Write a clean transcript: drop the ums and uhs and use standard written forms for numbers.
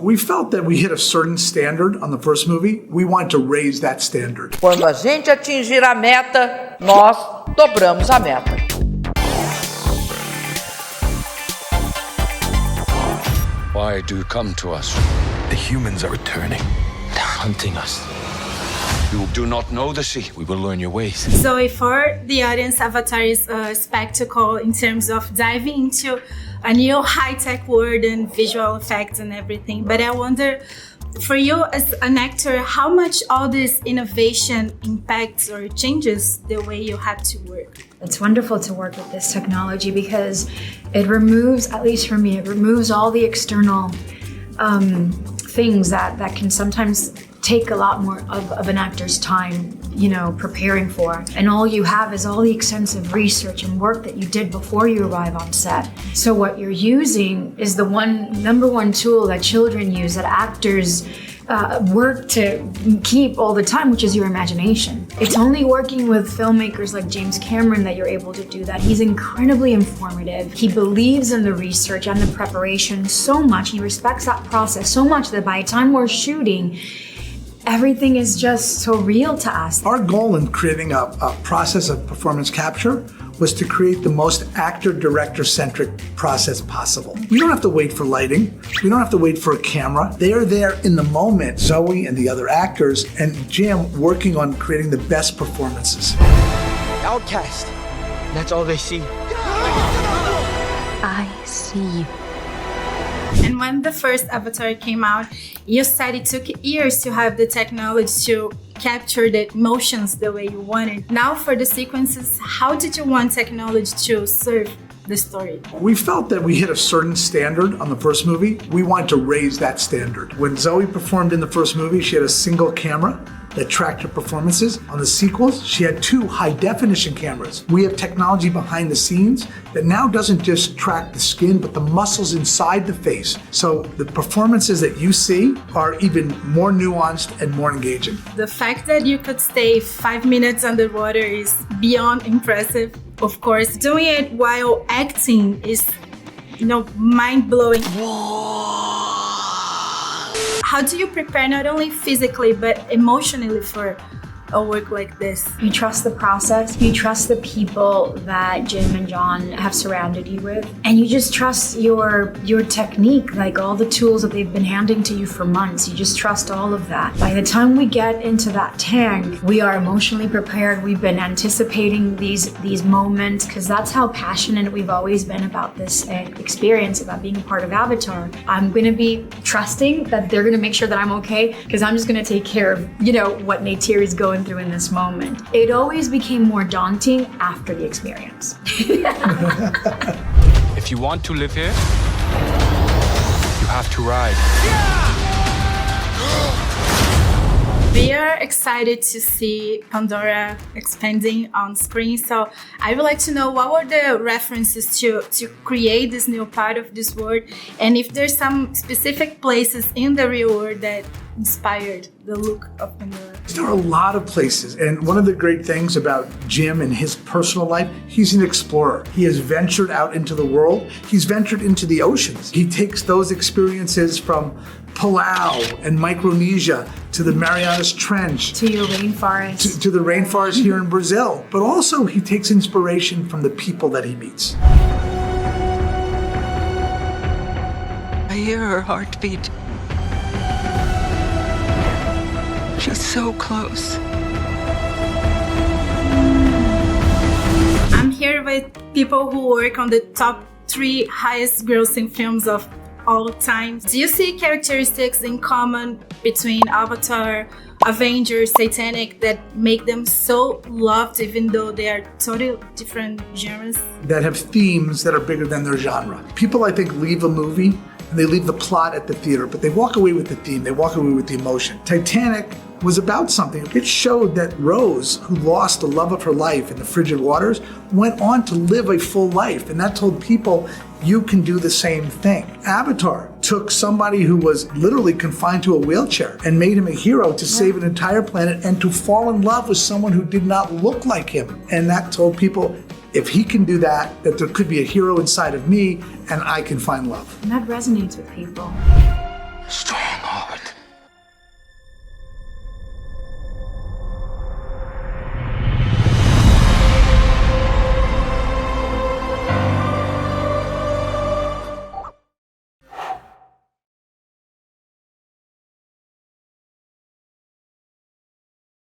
We felt that we hit a certain standard on the first movie. We wanted to raise that standard. Quando a gente atingir a meta, nós dobramos a meta. Why do you come to us? The humans are returning. They're hunting us. You do not know the sea. We will learn your ways. So for the audience, Avatar is a spectacle in terms of diving into a new high-tech world and visual effects and everything. But I wonder, for you as an actor, how much all this innovation impacts or changes the way you have to work? It's wonderful to work with this technology because it removes, at least for me, it removes all the external things that can sometimes take a lot more of an actor's time, preparing for. And all you have is all the extensive research and work that you did before you arrive on set. So what you're using is the number one tool that children use, that actors work to keep all the time, which is your imagination. It's only working with filmmakers like James Cameron that you're able to do that. He's incredibly informative. He believes in the research and the preparation so much. He respects that process so much that by the time we're shooting, everything is just so real to us. Our goal in creating a process of performance capture was to create the most actor-director-centric process possible. We don't have to wait for lighting. We don't have to wait for a camera. They are there in the moment, Zoe and the other actors, and Jim working on creating the best performances. Outcast. That's all they see. I see you. And when the first Avatar came out, you said it took years to have the technology to capture the emotions the way you wanted. Now for the sequences, how did you want technology to serve the story? We felt that we hit a certain standard on the first movie. We wanted to raise that standard. When Zoe performed in the first movie, she had a single camera that tracked her performances. On the sequels, she had 2 high-definition cameras. We have technology behind the scenes that now doesn't just track the skin, but the muscles inside the face. So the performances that you see are even more nuanced and more engaging. The fact that you could stay 5 minutes underwater is beyond impressive. Of course, doing it while acting is, mind-blowing. How do you prepare not only physically but emotionally for a work like this? You trust the process, you trust the people that Jim and Jon have surrounded you with, and you just trust your technique, like all the tools that they've been handing to you for months. You just trust all of that. By the time we get into that tank, we are emotionally prepared. We've been anticipating these moments because that's how passionate we've always been about this experience, about being a part of Avatar. I'm going to be trusting that they're going to make sure that I'm okay because I'm just going to take care of, what Neytiri is going through in this moment. It always became more daunting after the experience. If you want to live here, you have to ride. We are excited to see Pandora expanding on screen. So I would like to know what were the references to create this new part of this world, and if there's some specific places in the real world that inspired the look of Pandora. There are a lot of places, and one of the great things about Jim and his personal life, he's an explorer. He has ventured out into the world. He's ventured into the oceans. He takes those experiences from Palau and Micronesia to the Marianas Trench. To your rainforest. To the rainforest here in Brazil. But also he takes inspiration from the people that he meets. I hear her heartbeat. She's so close. I'm here with people who work on the top 3 highest grossing films of all time. Do you see characteristics in common between Avatar, Avengers, Titanic that make them so loved even though they are totally different genres? That have themes that are bigger than their genre. People, I think, leave a movie and they leave the plot at the theater, but they walk away with the theme, they walk away with the emotion. Titanic was about something. It showed that Rose, who lost the love of her life in the frigid waters, went on to live a full life, and that told people, you can do the same thing. Avatar took somebody who was literally confined to a wheelchair and made him a hero to save an entire planet and to fall in love with someone who did not look like him. And that told people, if he can do that, that there could be a hero inside of me and I can find love. And that resonates with people.